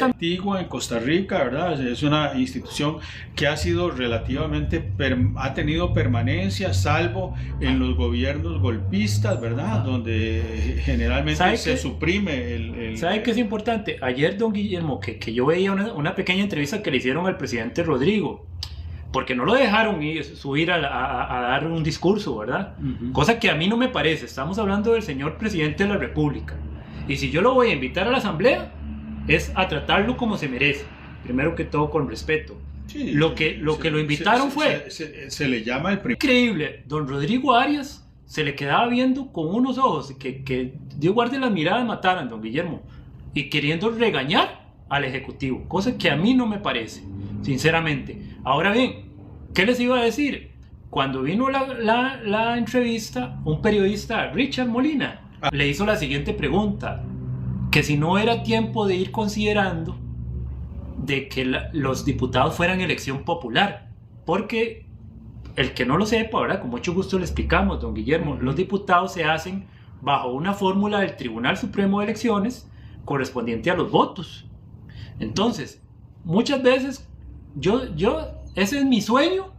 antigua en Costa Rica, ¿verdad? Es una institución que ha sido relativamente, ha tenido permanencia, salvo en los gobiernos golpistas, ¿verdad? Donde generalmente se suprime el... ¿Sabe qué es importante? Ayer, don Guillermo, que yo veía una pequeña entrevista que le hicieron al presidente Rodrigo, porque no lo dejaron subir a dar un discurso, ¿verdad? Cosa que a mí no me parece. Estamos hablando del señor presidente de la República. Y si yo lo voy a invitar a la asamblea, es a tratarlo como se merece. Primero que todo, con respeto. Sí, lo que lo invitaron fue... Se le llama el primer... Increíble. Don Rodrigo Arias se le quedaba viendo con unos ojos que Dios guarde las miradas mataran, don Guillermo. Y queriendo regañar al Ejecutivo. Cosa que a mí no me parece, sinceramente. Ahora bien, ¿qué les iba a decir? Cuando vino la entrevista, un periodista, Richard Molina, le hizo la siguiente pregunta, que si no era tiempo de ir considerando de que los diputados fueran elección popular, porque el que no lo sepa, ¿verdad? Con mucho gusto le explicamos, don Guillermo, los diputados se hacen bajo una fórmula del Tribunal Supremo de Elecciones correspondiente a los votos. Entonces, muchas veces ese es mi sueño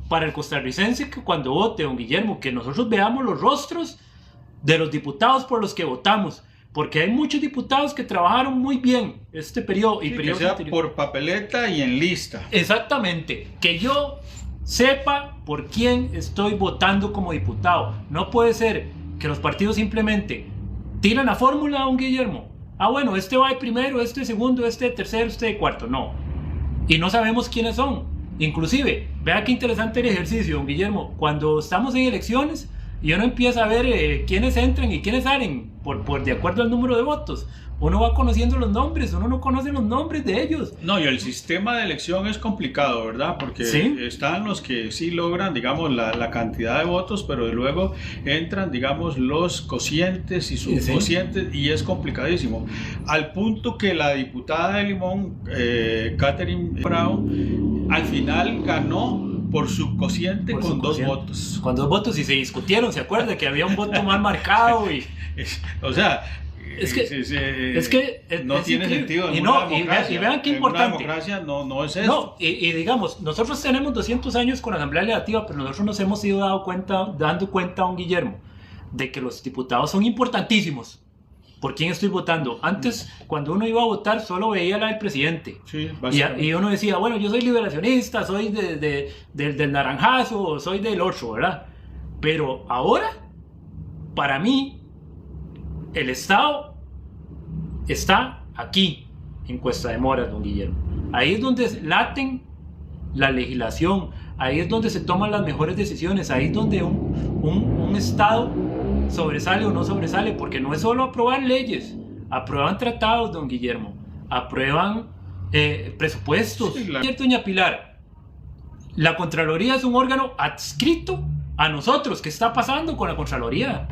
para el costarricense, que cuando vote, don Guillermo, que nosotros veamos los rostros de los diputados por los que votamos, porque hay muchos diputados que trabajaron muy bien este periodo. Sí, que sea por papeleta y en lista. Exactamente, que yo sepa por quién estoy votando como diputado. No puede ser que los partidos simplemente tiran la fórmula, don Guillermo. Bueno, este va de primero, este de segundo, este de tercero, este de cuarto. No. Y no sabemos quiénes son. Inclusive, vea qué interesante el ejercicio, don Guillermo. Cuando estamos en elecciones y uno empieza a ver quiénes entran y quiénes salen de acuerdo al número de votos, uno va conociendo los nombres, uno no conoce los nombres de ellos. No, y el sistema de elección es complicado, ¿verdad? Porque ¿sí? Están los que sí logran, digamos, la cantidad de votos, pero luego entran, digamos, los cocientes y subcocientes, sí. Y es complicadísimo. Al punto que la diputada de Limón, Catherine Brown, al final ganó por subcociente con 2 votos. Con 2 votos y se discutieron, ¿se acuerda? Que había un voto mal marcado y... O sea... Es que no tiene sentido en una democracia. Y vean qué importante. En una democracia no es eso. No, y digamos, nosotros tenemos 200 años con la Asamblea Legislativa, pero nosotros nos hemos ido dando cuenta, don Guillermo, de que los diputados son importantísimos. ¿Por quién estoy votando? Antes, cuando uno iba a votar, solo veía la del presidente. Sí, y uno decía, bueno, yo soy liberacionista, soy del naranjazo, soy del otro, ¿verdad? Pero ahora, para mí, el Estado está aquí, en Cuesta de Moras, don Guillermo. Ahí es donde laten la legislación, ahí es donde se toman las mejores decisiones, ahí es donde un Estado sobresale o no sobresale, porque no es solo aprobar leyes, aprueban tratados, don Guillermo, aprueban presupuestos. Sí, claro. Doña Pilar, la Contraloría es un órgano adscrito a nosotros. ¿Qué está pasando con la Contraloría?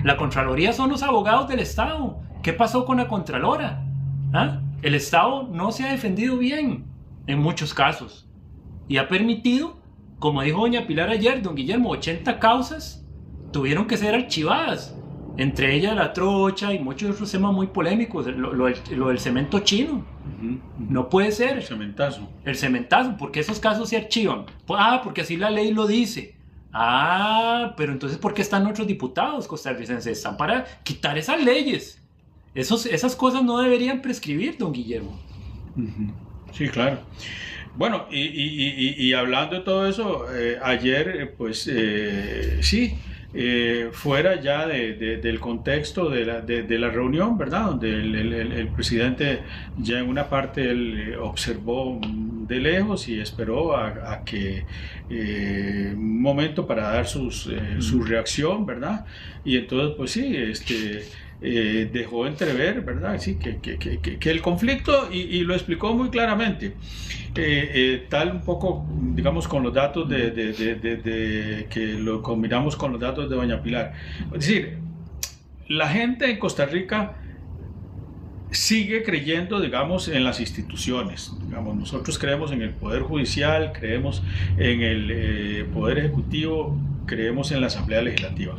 La Contraloría son los abogados del Estado. ¿Qué pasó con la Contralora? El Estado no se ha defendido bien en muchos casos y ha permitido, como dijo doña Pilar ayer, don Guillermo, 80 causas tuvieron que ser archivadas, entre ellas la trocha y muchos otros temas muy polémicos, lo del cemento chino. No puede ser. El cementazo, porque esos casos se archivan. Porque así la ley lo dice. Pero entonces, ¿por qué están nuestros diputados costarricenses? Están para quitar esas leyes. Esas cosas no deberían prescribir, don Guillermo. Sí, claro. Bueno, y hablando de todo eso, ayer, pues, sí, fuera ya del contexto de la reunión, ¿verdad? Donde el presidente ya en una parte él observó de lejos y esperó a que un momento para dar su reacción, ¿verdad? Y entonces, pues sí, dejó entrever, ¿verdad? Sí, que el conflicto, y lo explicó muy claramente, tal un poco, digamos, con los datos que lo combinamos con los datos de doña Pilar. Es decir, la gente en Costa Rica sigue creyendo, digamos, en las instituciones. Digamos, nosotros creemos en el Poder Judicial, creemos en el Poder Ejecutivo, creemos en la Asamblea Legislativa.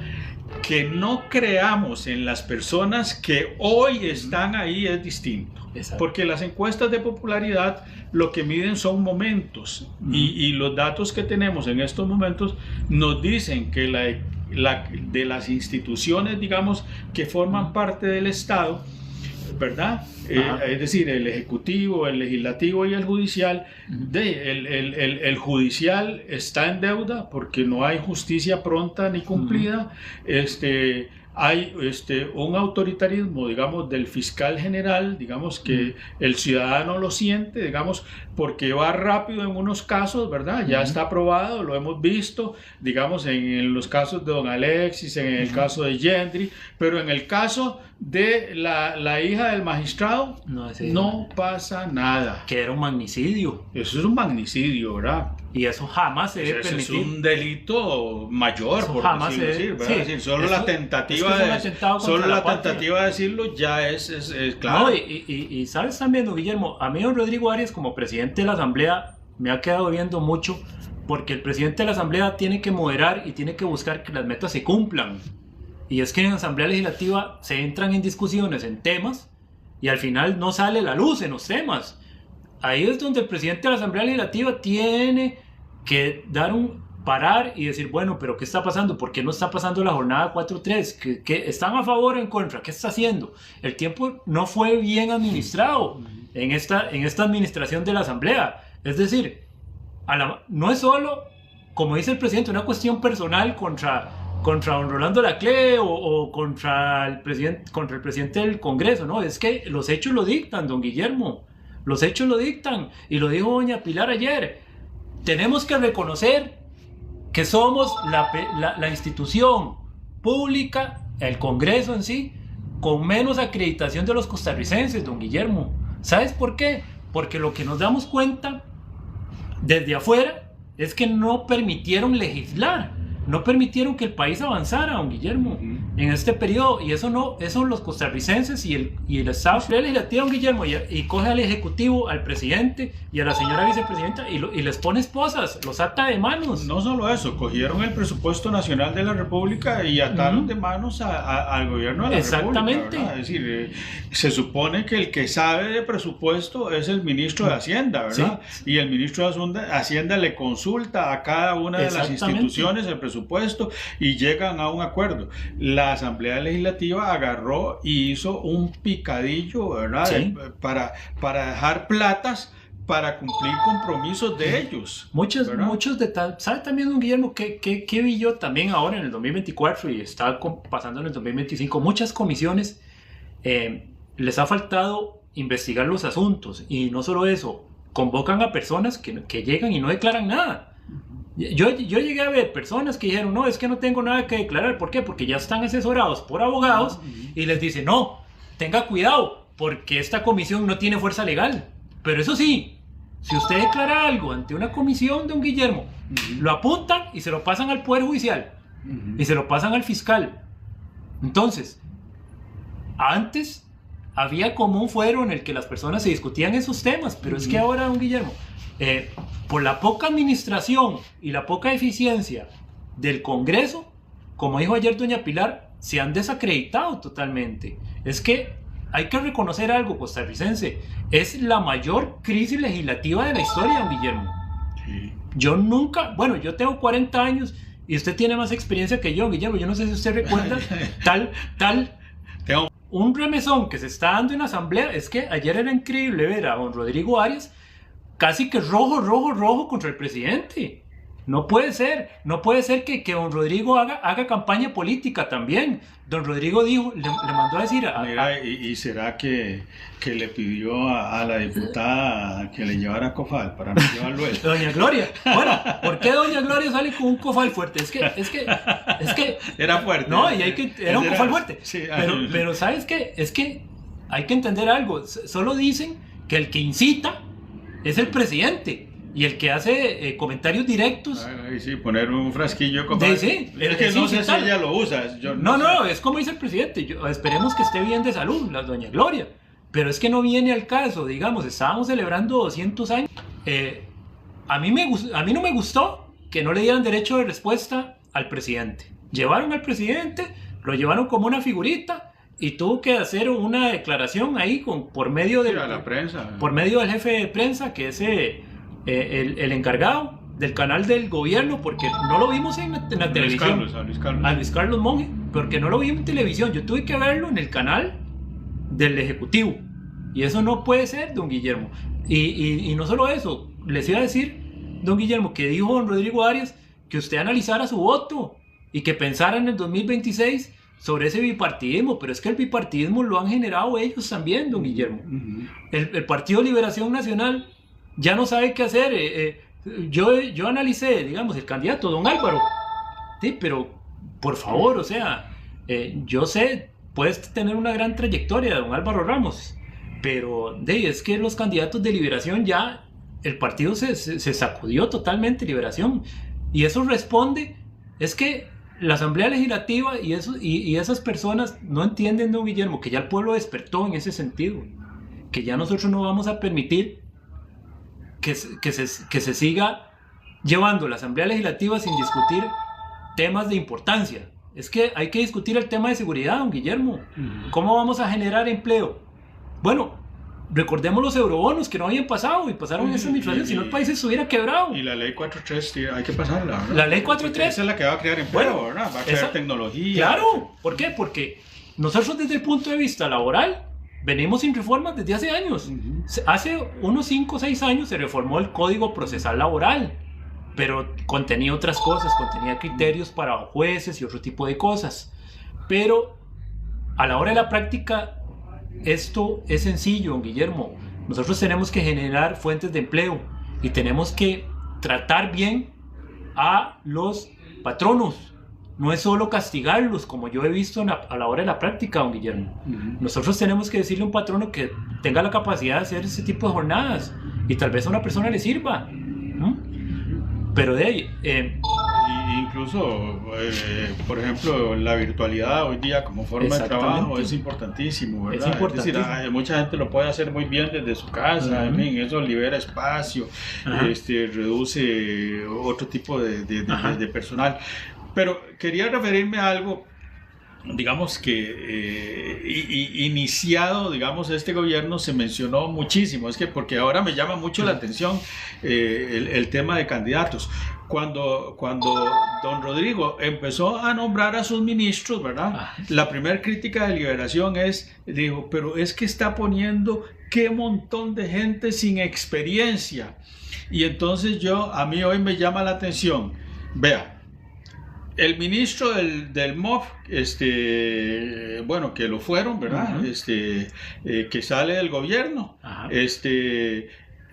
Que no creamos en las personas que hoy están ahí es distinto. Exacto. Porque las encuestas de popularidad lo que miden son momentos y los datos que tenemos en estos momentos nos dicen que de las instituciones, digamos, que forman parte del Estado, ¿verdad? Es decir, el Ejecutivo, el Legislativo y el Judicial. El Judicial está en deuda porque no hay justicia pronta ni cumplida. Hay un autoritarismo, digamos, del fiscal general, digamos, que el ciudadano lo siente, digamos, porque va rápido en unos casos, ¿verdad? Ya está aprobado, lo hemos visto, digamos, en los casos de don Alexis, en el caso de Gendry, pero en el caso de la hija del magistrado, no pasa nada. Que era un magnicidio. Eso es un magnicidio, ¿verdad? Y eso jamás se debe permitir. Es un delito mayor, por jamás decirlo así, ¿verdad? Sí, es decir, solo la tentativa de decirlo ya es claro. No, y sabes también, don Guillermo, a mí don Rodrigo Arias como presidente de la Asamblea me ha quedado viendo mucho, porque el presidente de la Asamblea tiene que moderar y tiene que buscar que las metas se cumplan. Y es que en la Asamblea Legislativa se entran en discusiones, en temas, y al final no sale la luz en los temas. Ahí es donde el presidente de la Asamblea Legislativa tiene que parar y decir, bueno, pero ¿qué está pasando? ¿Por qué no está pasando la jornada 4-3? ¿Qué están a favor o en contra? ¿Qué está haciendo? El tiempo no fue bien administrado en esta administración de la Asamblea. Es decir, no es solo, como dice el presidente, una cuestión personal contra don Rolando Laclée o contra el presidente del Congreso, no, es que los hechos lo dictan, don Guillermo. Los hechos lo dictan, y lo dijo doña Pilar ayer. Tenemos que reconocer que somos la institución pública, el Congreso en sí, con menos acreditación de los costarricenses, don Guillermo. ¿Sabes por qué? Porque lo que nos damos cuenta desde afuera es que no permitieron legislar, no permitieron que el país avanzara, don Guillermo, en este periodo, y eso los costarricenses y el Estado Legislativo, don Guillermo, y coge al Ejecutivo, al presidente y a la señora vicepresidenta y les pone esposas, los ata de manos. No solo eso, cogieron el presupuesto nacional de la República y ataron de manos al gobierno de la Exactamente. República, ¿verdad? Es decir, se supone que el que sabe de presupuesto es el ministro de Hacienda, ¿verdad? Sí. Y el ministro de Hacienda le consulta a cada una de las instituciones el presupuesto y llegan a un acuerdo. La Asamblea Legislativa agarró y hizo un picadillo, ¿verdad? Sí. Para dejar platas para cumplir compromisos de ellos. Muchos detalles. ¿Sabe también, don Guillermo, qué vi yo también ahora en el 2024 y está pasando en el 2025? Muchas comisiones les ha faltado investigar los asuntos, y no solo eso, convocan a personas que llegan y no declaran nada. Yo llegué a ver personas que dijeron, no, es que no tengo nada que declarar. ¿Por qué? Porque ya están asesorados por abogados y les dicen, no, tenga cuidado, porque esta comisión no tiene fuerza legal. Pero eso sí, si usted declara algo ante una comisión, don Guillermo, lo apuntan y se lo pasan al Poder Judicial y se lo pasan al fiscal. Entonces, antes había como un fuero en el que las personas se discutían esos temas, pero es que ahora, don Guillermo, por la poca administración y la poca eficiencia del Congreso, como dijo ayer doña Pilar, se han desacreditado totalmente. Es que hay que reconocer algo, costarricense, es la mayor crisis legislativa de la historia, don Guillermo. Sí. Yo tengo 40 años y usted tiene más experiencia que yo, Guillermo. Yo no sé si usted recuerda un remesón que se está dando en la Asamblea. Es que ayer era increíble ver a don Rodrigo Arias casi que rojo contra el presidente. No puede ser que don Rodrigo haga campaña política también. Don Rodrigo le mandó a decir... ¿Y será que le pidió a la diputada que le llevara cofal para no llevarlo él? Doña Gloria. Bueno, ¿por qué doña Gloria sale con un cofal fuerte? Es que era fuerte. No, era un cofal fuerte. Sí, pero ¿sabes qué? Es que hay que entender algo. Solo dicen que el que incita es el presidente. Y el que hace comentarios directos... sí, poner un frasquillo con... Sí, es que no sé si ella lo usa. No, es como dice el presidente. Esperemos que esté bien de salud, la doña Gloria. Pero es que no viene al caso, digamos. Estábamos celebrando 200 años. A mí no me gustó que no le dieran derecho de respuesta al presidente. Llevaron al presidente, lo llevaron como una figurita y tuvo que hacer una declaración ahí por medio a la prensa. Por medio del jefe de prensa, que es el encargado del canal del gobierno, porque no lo vimos en la televisión. A Luis Carlos Monge, porque no lo vimos en televisión. Yo tuve que verlo en el canal del Ejecutivo. Y eso no puede ser, don Guillermo. Y no solo eso, les iba a decir, don Guillermo, que dijo don Rodrigo Arias que usted analizara su voto y que pensara en el 2026 sobre ese bipartidismo, pero es que el bipartidismo lo han generado ellos también, don Guillermo. El Partido Liberación Nacional ya no sabe qué hacer. Yo analicé, digamos, el candidato, don Álvaro. Sí, pero por favor, o sea, yo sé, puedes tener una gran trayectoria, don Álvaro Ramos, pero es que los candidatos de Liberación ya, el partido se sacudió totalmente, Liberación, y eso responde, es que la Asamblea Legislativa y esas personas no entienden, don Guillermo, que ya el pueblo despertó en ese sentido, que ya nosotros no vamos a permitir que se siga llevando la Asamblea Legislativa sin discutir temas de importancia. Es que hay que discutir el tema de seguridad, don Guillermo. ¿Cómo vamos a generar empleo? Bueno, recordemos los eurobonos que no habían pasado y pasaron en esa administración, si no el país se hubiera quebrado. Y la ley 4.3 hay que pasarla, ¿verdad? La ley 4.3 esa es la que va a crear empleo, ¿verdad? Va a crear tecnología. Claro, ¿por qué? Porque nosotros desde el punto de vista laboral venimos sin reformas desde hace años. Hace unos 5 o 6 años se reformó el Código Procesal Laboral, pero contenía otras cosas, contenía criterios para jueces y otro tipo de cosas. Pero a la hora de la práctica, esto es sencillo, don Guillermo. Nosotros tenemos que generar fuentes de empleo y tenemos que tratar bien a los patronos. No es solo castigarlos, como yo he visto a la hora de la práctica, don Guillermo. Nosotros tenemos que decirle a un patrono que tenga la capacidad de hacer ese tipo de jornadas y tal vez a una persona le sirva. Pero de ahí... incluso, por ejemplo, la virtualidad hoy día como forma de trabajo es importantísimo, ¿verdad? Es importantísimo. Es decir, mucha gente lo puede hacer muy bien desde su casa, en fin, eso libera espacio, reduce otro tipo de personal. Pero quería referirme a algo, digamos que iniciado, digamos, este gobierno se mencionó muchísimo, es que porque ahora me llama mucho la atención el tema de candidatos. Cuando don Rodrigo empezó a nombrar a sus ministros, ¿verdad? La primera crítica de Liberación dijo, pero es que está poniendo qué montón de gente sin experiencia. Y entonces a mí hoy me llama la atención, vea, el ministro del MOF, bueno, que lo fueron, ¿verdad? Que sale del gobierno,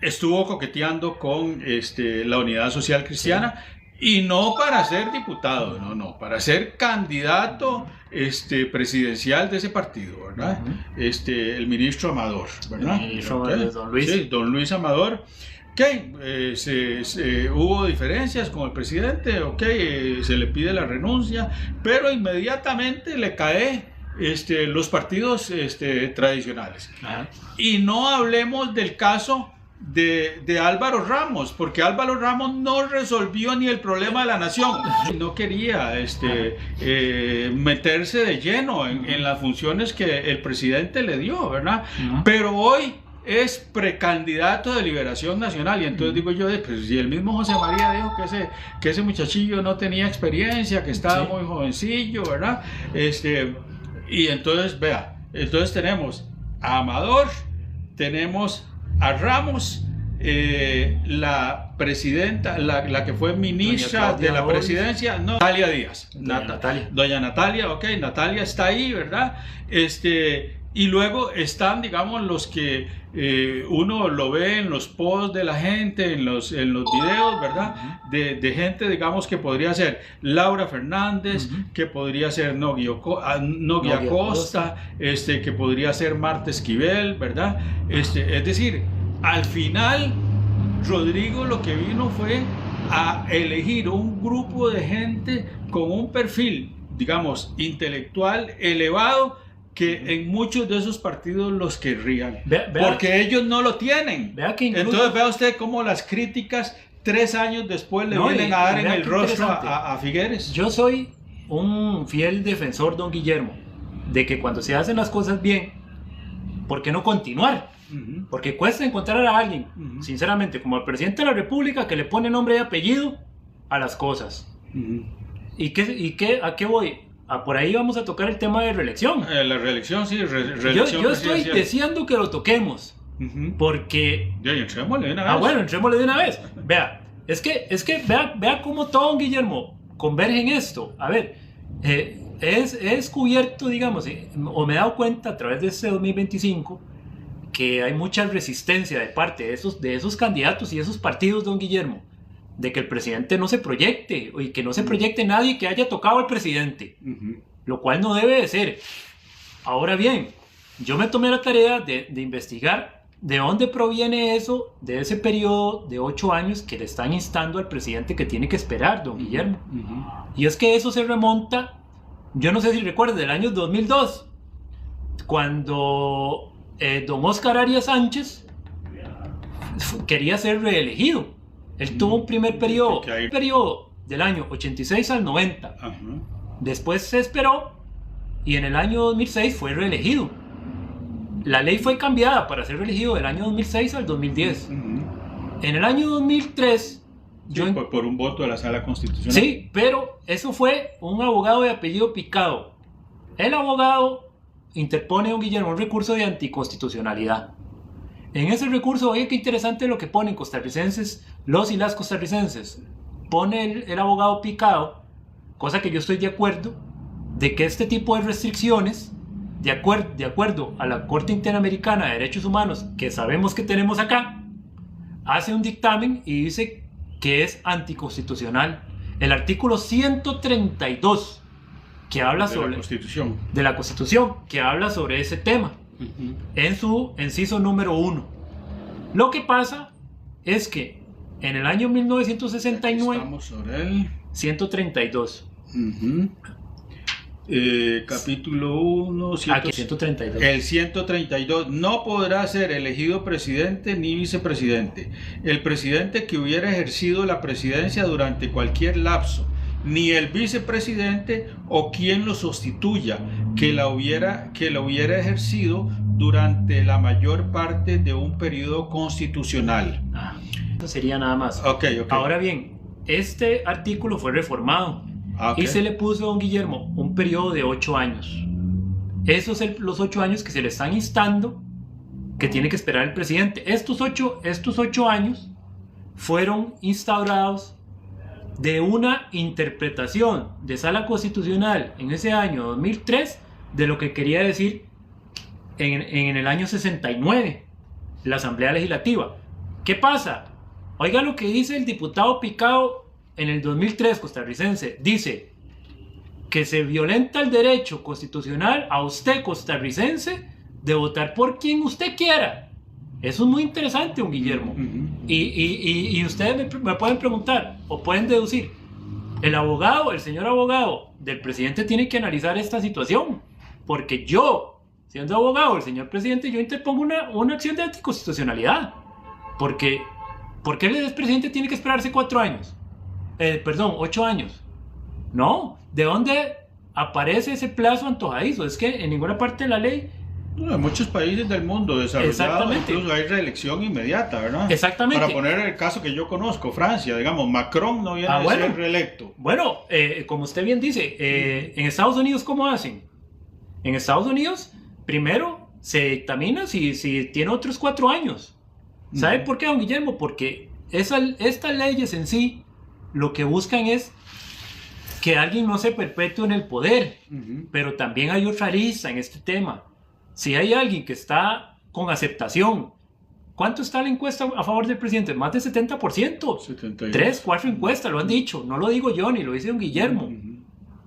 estuvo coqueteando con la Unidad Social Cristiana, y no para ser diputado, no, para ser candidato presidencial de ese partido, ¿verdad? El ministro Amador, ¿verdad? Don Luis. Sí, don Luis Amador. Hubo diferencias con el presidente, se le pide la renuncia, pero inmediatamente le cae los partidos tradicionales. Y no hablemos del caso de Álvaro Ramos, porque Álvaro Ramos no resolvió ni el problema de la nación, no quería meterse de lleno en las funciones que el presidente le dio, ¿verdad? Pero hoy es precandidato de Liberación Nacional, y entonces digo yo, pues si el mismo José María dijo que ese muchachillo no tenía experiencia, que estaba muy jovencillo, ¿verdad? Y entonces, vea, entonces tenemos a Amador, tenemos a Ramos, la presidenta, la que fue ministra de la presidencia, Natalia Díaz, doña Natalia, Natalia está ahí, ¿verdad? Y luego están, digamos, los que uno lo ve en los posts de la gente, en los videos, ¿verdad? De gente, digamos, que podría ser Laura Fernández, que podría ser Nogui Acosta, que podría ser Marta Esquivel, ¿verdad? Es decir, al final, Rodrigo lo que vino fue a elegir un grupo de gente con un perfil, digamos, intelectual elevado, que en muchos de esos partidos los querrían, porque ellos no lo tienen. Entonces vea usted cómo las críticas 3 años después le vienen a dar en el rostro a Figueres. Yo soy un fiel defensor, don Guillermo, de que cuando se hacen las cosas bien, ¿por qué no continuar? Porque cuesta encontrar a alguien, sinceramente, como el presidente de la República, que le pone nombre y apellido a las cosas. ¿A qué voy? Por ahí vamos a tocar el tema de reelección. La reelección, sí, reelección. Yo estoy deseando que lo toquemos, porque... Ya, entrémosle de una vez. Bueno, entrémosle de una vez. Vea, es que vea cómo todo, Guillermo, converge en esto. A ver, he descubierto, digamos, o me he dado cuenta a través de este 2025, que hay mucha resistencia de parte de esos candidatos y esos partidos, don Guillermo, de que el presidente no se proyecte, y que no se proyecte nadie que haya tocado al presidente, lo cual no debe de ser. Ahora bien, yo me tomé la tarea de investigar de dónde proviene eso, de ese periodo de 8 años que le están instando al presidente que tiene que esperar, don Guillermo. Y es que eso se remonta, yo no sé si recuerda, del año 2002, cuando don Óscar Arias Sánchez quería ser reelegido. Él tuvo un primer periodo del año 86 al 90. Después se esperó y en el año 2006 fue reelegido. La ley fue cambiada para ser reelegido del año 2006 al 2010. En el año 2003... por un voto de la Sala Constitucional. Sí, pero eso fue un abogado de apellido Picado. El abogado interpone, don Guillermo, un recurso de anticonstitucionalidad. En ese recurso, oye, qué interesante lo que ponen costarricenses, los y las costarricenses. Pone el abogado Picado, cosa que yo estoy de acuerdo, de que este tipo de restricciones, de acuerdo a la Corte Interamericana de Derechos Humanos, que sabemos que tenemos acá, hace un dictamen y dice que es anticonstitucional. El artículo 132, que habla sobre de la Constitución, que habla sobre ese tema. En su inciso número 1. Lo que pasa es que en el año 1969, estamos sobre el 132. Capítulo 1, 132. El 132. No podrá ser elegido presidente ni vicepresidente el presidente que hubiera ejercido la presidencia durante cualquier lapso, ni el vicepresidente o quien lo sustituya que la hubiera ejercido durante la mayor parte de un periodo constitucional. Eso sería nada más. Okay. Ahora bien, este artículo fue reformado y se le puso a don Guillermo un periodo de 8 años. Esos son los 8 años que se le están instando que tiene que esperar el presidente. Estos 8 años fueron instaurados de una interpretación de Sala Constitucional en ese año 2003 de lo que quería decir en el año 69 la Asamblea Legislativa. ¿Qué pasa? Oiga lo que dice el diputado Picado en el 2003 costarricense. Dice que se violenta el derecho constitucional a usted costarricense de votar por quien usted quiera. Eso es muy interesante, don Guillermo. Y ustedes me pueden preguntar o pueden deducir. El señor abogado del presidente tiene que analizar esta situación. Porque yo, siendo abogado del señor presidente, yo interpongo una acción de anticonstitucionalidad. Porque el expresidente tiene que esperarse 8 años. No, ¿de dónde aparece ese plazo antojadizo? Es que en ninguna parte de la ley... No, en muchos países del mundo desarrollados incluso hay reelección inmediata, ¿verdad? Exactamente. Para poner el caso que yo conozco, Francia, digamos, Macron no viene a ser reelecto. Bueno, como usted bien dice, en Estados Unidos, ¿cómo hacen? En Estados Unidos, primero se dictamina si tiene otros 4 años. ¿Sabe por qué, don Guillermo? Porque estas leyes en sí lo que buscan es que alguien no se perpetúe en el poder. Pero también hay otra arista en este tema. Si hay alguien que está con aceptación, ¿cuánto está la encuesta a favor del presidente? Más del 70%. 72. 3, 4 encuestas, lo han dicho. No lo digo yo, ni lo dice don Guillermo.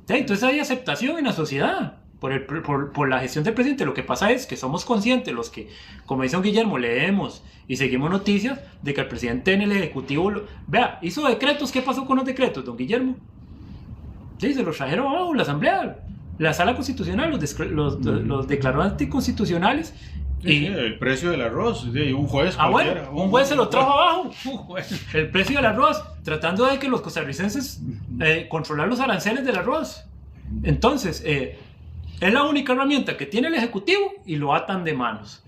Entonces hay aceptación en la sociedad por la gestión del presidente. Lo que pasa es que somos conscientes, los que, como dice don Guillermo, leemos y seguimos noticias, de que el presidente en el Ejecutivo... Vea, hizo decretos. ¿Qué pasó con los decretos, don Guillermo? Sí, se los trajeron abajo, la Asamblea... La Sala Constitucional los declaró anticonstitucionales. Y el precio del arroz, un juez. Un juez se lo trajo abajo. El precio del arroz, tratando de que los costarricenses controlar los aranceles del arroz. Entonces, Es la única herramienta que tiene el Ejecutivo y lo atan de manos.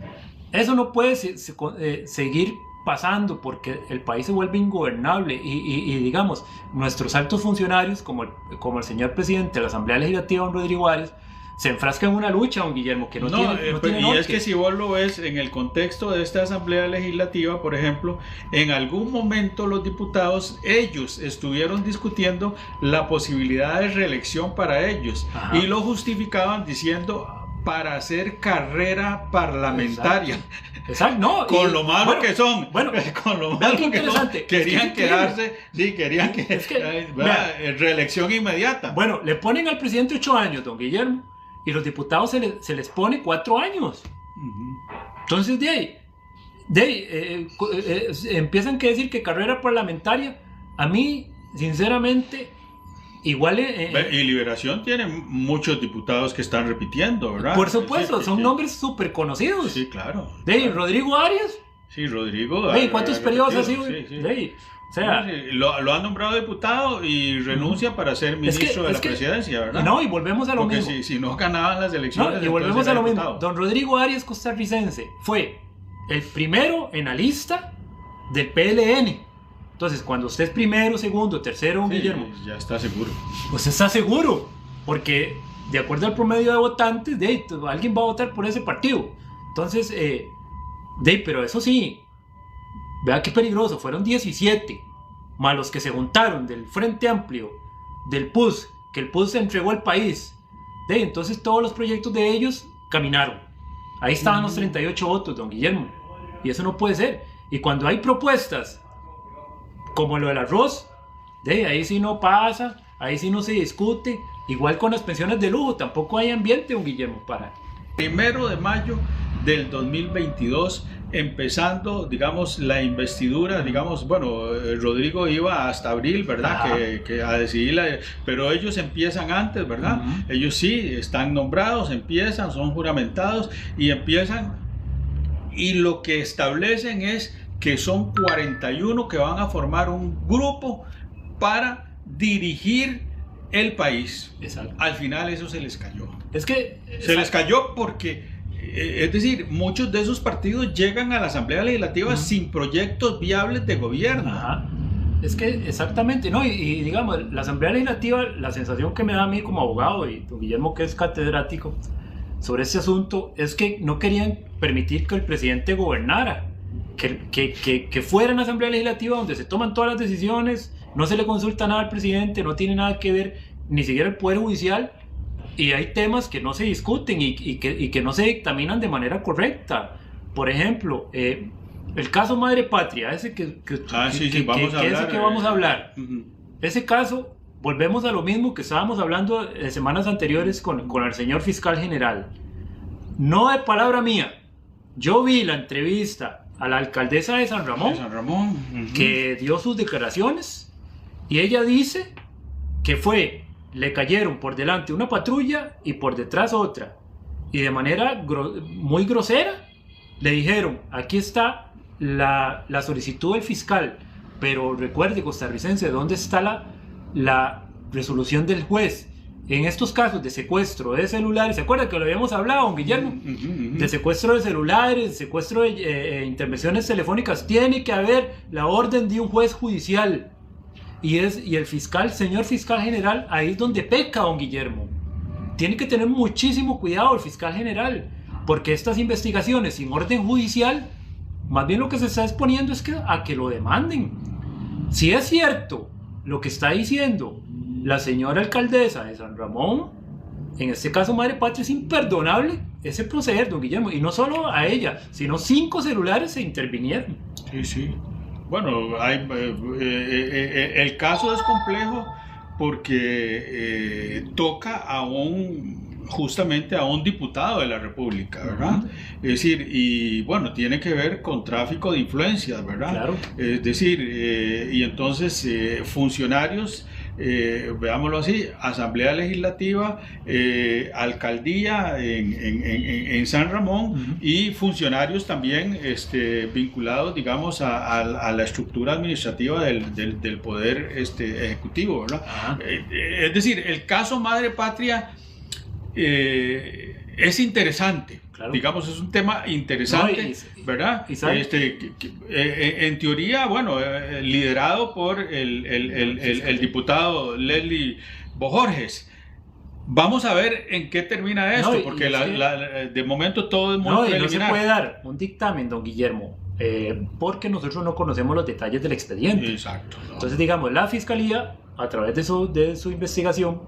Eso no puede seguir pasando porque el país se vuelve ingobernable y digamos, nuestros altos funcionarios, como el señor presidente de la Asamblea Legislativa, don Rodrigo Arias, se enfrasca en una lucha, don Guillermo, que no tiene y norte. es que si vos lo ves en el contexto de esta Asamblea Legislativa, por ejemplo, en algún momento los diputados, ellos estuvieron discutiendo la posibilidad de reelección para ellos. Ajá. Y lo justificaban diciendo para hacer carrera parlamentaria. Exacto, no, con lo malo que son, con lo malo que son, querían quedarse, querían reelección inmediata. Bueno, le ponen al presidente 8 años, don Guillermo, y los diputados se les pone 4 años. Entonces, empiezan a decir que carrera parlamentaria, a mí, sinceramente, igual... y Liberación tiene muchos diputados que están repitiendo, ¿verdad? Por supuesto, son nombres súper conocidos. Sí, claro. Rodrigo Arias. Sí, Rodrigo. ¿Cuántos periodos ha sido? O sea, lo han nombrado diputado y renuncia para ser ministro de la presidencia, ¿verdad? No, y volvemos a lo mismo. Porque si no ganaban las elecciones... y volvemos a lo mismo. Don Rodrigo Arias, costarricense, fue el primero en la lista del PLN. Entonces, cuando usted es primero, segundo, tercero, don Guillermo... ya está seguro. Pues está seguro, porque de acuerdo al promedio de votantes, alguien va a votar por ese partido. Entonces, pero eso sí, vea qué peligroso, fueron 17, más los que se juntaron del Frente Amplio, del PUS, que el PUS se entregó al país. Entonces todos los proyectos de ellos caminaron. Ahí estaban los 38 votos, don Guillermo. Y eso no puede ser. Y cuando hay propuestas como lo del arroz, ahí sí no pasa, ahí sí no se discute. Igual con las pensiones de lujo, tampoco hay ambiente, don Guillermo, para... 1 de mayo del 2022, empezando, digamos, la investidura, digamos, bueno, Rodrigo iba hasta abril, ¿verdad? Que a decidir, pero ellos empiezan antes, ¿verdad? Ellos sí, están nombrados, empiezan, son juramentados y empiezan, y lo que establecen es que son 41 que van a formar un grupo para dirigir el país. Exacto. Al final eso se les cayó. Se les cayó porque, es decir, muchos de esos partidos llegan a la Asamblea Legislativa sin proyectos viables de gobierno. Ajá. Es que exactamente, ¿no? Y digamos, la Asamblea Legislativa, la sensación que me da a mí como abogado, y don Guillermo que es catedrático sobre este asunto, es que no querían permitir que el presidente gobernara. Que fuera en la Asamblea Legislativa donde se toman todas las decisiones, no se le consulta nada al presidente, no tiene nada que ver ni siquiera el Poder Judicial, y hay temas que no se discuten y que no se dictaminan de manera correcta. Por ejemplo, el caso Madre Patria, ese que vamos a hablar. Ese caso, volvemos a lo mismo que estábamos hablando semanas anteriores con el señor fiscal general. No de palabra mía, yo vi la entrevista a la alcaldesa de San Ramón, que dio sus declaraciones, y ella dice que le cayeron por delante una patrulla y por detrás otra, y de manera muy grosera le dijeron: aquí está la solicitud del fiscal, pero recuerde, costarricense, ¿dónde está la resolución del juez? En estos casos de secuestro de celulares, ¿se acuerda que lo habíamos hablado, don Guillermo? De secuestro de celulares, secuestro de intervenciones telefónicas, tiene que haber la orden de un juez judicial. Y el fiscal, señor fiscal general, ahí es donde peca, don Guillermo. Tiene que tener muchísimo cuidado el fiscal general, porque estas investigaciones sin orden judicial, más bien lo que se está exponiendo es a que lo demanden. Si es cierto lo que está diciendo la señora alcaldesa de San Ramón, en este caso Madre Patria, es imperdonable ese proceder, don Guillermo, y no solo a ella, sino 5 celulares se intervinieron. Sí. Bueno, el caso es complejo porque toca justamente a un diputado de la República, ¿verdad? Es decir, y bueno, tiene que ver con tráfico de influencias, ¿verdad? Claro. Es decir, y entonces funcionarios, veámoslo así, Asamblea Legislativa, Alcaldía en San Ramón, y funcionarios también vinculados, digamos, a la estructura administrativa del Poder Ejecutivo, ¿verdad? Es decir, el caso Madre Patria es interesante. Claro. Digamos, es un tema interesante, ¿verdad? En teoría, bueno, liderado por el diputado Leslie Bojorges. Vamos a ver en qué termina esto, porque de momento todo es muy preliminar. No se puede dar un dictamen, don Guillermo, porque nosotros no conocemos los detalles del expediente. Exacto. No. Entonces, digamos, la Fiscalía, a través de su investigación,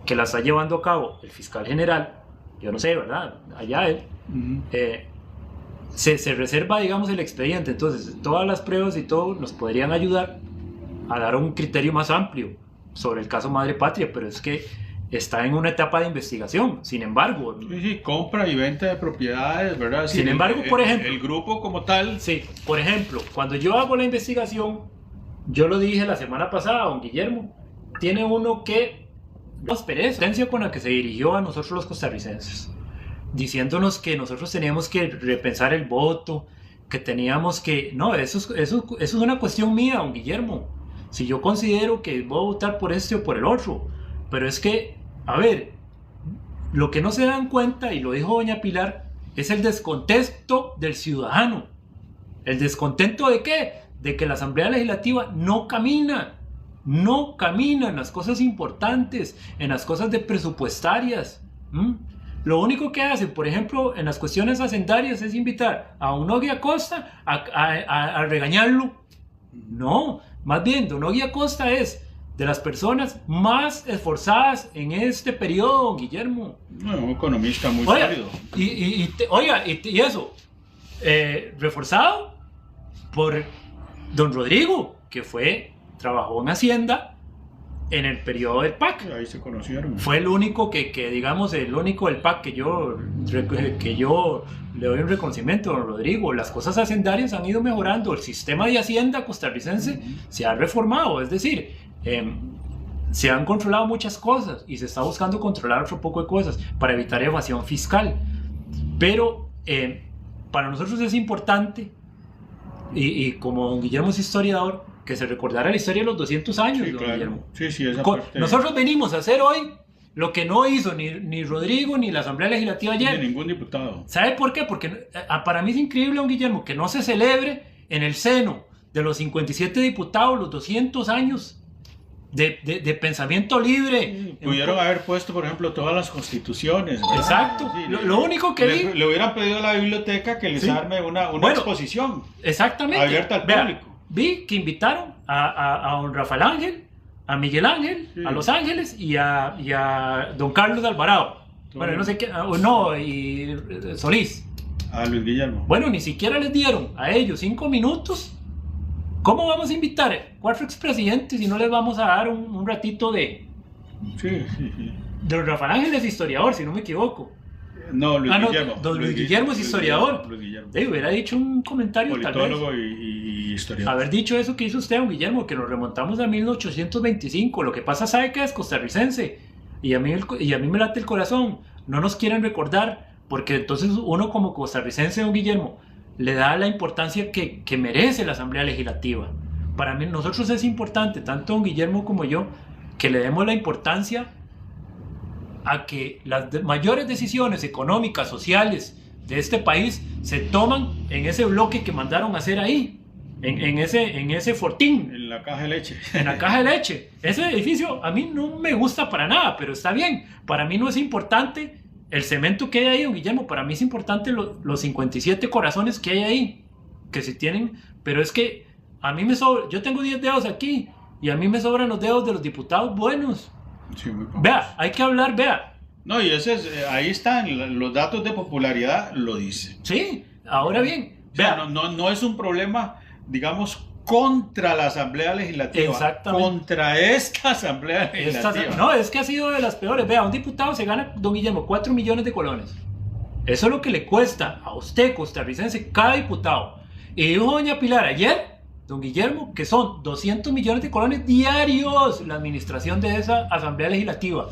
que la está llevando a cabo el fiscal general, yo no sé, ¿verdad? Allá él, se reserva, digamos, el expediente. Entonces, todas las pruebas y todo nos podrían ayudar a dar un criterio más amplio sobre el caso Madre Patria, pero es que está en una etapa de investigación. Sin embargo, sí, compra y venta de propiedades, ¿verdad? Sí, sin embargo, por ejemplo, el grupo como tal. Sí, por ejemplo, cuando yo hago la investigación, yo lo dije la semana pasada, don Guillermo, tiene uno que pereza con la que se dirigió a nosotros los costarricenses, diciéndonos que nosotros teníamos que repensar el voto, que teníamos que... No, eso es una cuestión mía, don Guillermo. Si yo considero que voy a votar por este o por el otro, pero es que, a ver, lo que no se dan cuenta, y lo dijo doña Pilar, es el descontento del ciudadano. ¿El descontento de qué? De que la Asamblea Legislativa no camina en las cosas importantes, en las cosas de presupuestarias. Lo único que hacen, por ejemplo, en las cuestiones hacendarias es invitar a don Nogui Acosta a regañarlo. No, más bien, don Nogui Acosta es de las personas más esforzadas en este periodo, don Guillermo. Un economista muy sólido. Y eso, reforzado por don Rodrigo, que trabajó en Hacienda en el periodo del PAC. Ahí se conocieron. Fue el único digamos, el único del PAC que yo le doy un reconocimiento a don Rodrigo. Las cosas hacendarias han ido mejorando. El sistema de Hacienda costarricense se ha reformado, es decir, se han controlado muchas cosas y se está buscando controlar otro poco de cosas para evitar evasión fiscal. Pero para nosotros es importante, y como don Guillermo es historiador, que se recordara la historia de los 200 años, sí, don claro. Guillermo. Sí, esa parte. Nosotros venimos a hacer hoy lo que no hizo ni Rodrigo ni la Asamblea Legislativa ayer. Ni ningún diputado. ¿Sabe por qué? Porque para mí es increíble, don Guillermo, que no se celebre en el seno de los 57 diputados los 200 años de pensamiento libre. Pudieron haber puesto, por ejemplo, todas las constituciones, ¿verdad? Exacto. Sí, lo único que le hubieran pedido a la biblioteca que les arme una exposición. Exactamente. Abierta al público. Vi que invitaron a don Rafael Ángel, a Miguel Ángel, a Los Ángeles y a don Carlos de Alvarado. Bueno, no sé qué, y Solís. A Luis Guillermo. Bueno, ni siquiera les dieron a ellos 5 minutos. ¿Cómo vamos a invitar 4 expresidentes y no les vamos a dar un ratito de... Sí. Don Rafael Ángel es historiador, si no me equivoco. No, Luis Guillermo. Don Luis Guillermo es historiador. Luis Guillermo. Hubiera dicho un comentario politólogo tal vez. y historiador. Haber dicho eso que hizo usted, don Guillermo, que nos remontamos a 1825. Lo que pasa, ¿sabe qué es? Costarricense. Y a mí me late el corazón. No nos quieren recordar, porque entonces uno como costarricense, don Guillermo, le da la importancia que merece la Asamblea Legislativa. Para mí, nosotros es importante, tanto don Guillermo como yo, que le demos la importancia a que las mayores decisiones económicas, sociales de este país se toman en ese bloque que mandaron a hacer ahí, en ese fortín. En la caja de leche. En la caja de leche. Ese edificio a mí no me gusta para nada, pero está bien. Para mí no es importante el cemento que hay ahí, don Guillermo. Para mí es importante los 57 corazones que hay ahí, que se tienen. Pero es que a mí me sobra. Yo tengo 10 dedos aquí y a mí me sobran los dedos de los diputados buenos. Sí, muy pocos. Vea, hay que hablar, vea. No, y ahí están los datos de popularidad, lo dice. Sí, ahora bien. Vea, no es un problema, digamos, contra la Asamblea Legislativa. Exactamente. Contra esta Asamblea Legislativa. No, es que ha sido de las peores. Vea, un diputado se gana, don Guillermo, 4 millones de colones. Eso es lo que le cuesta a usted, costarricense, cada diputado. Y dijo doña Pilar ayer, don Guillermo, que son 200 millones de colones diarios la administración de esa Asamblea Legislativa.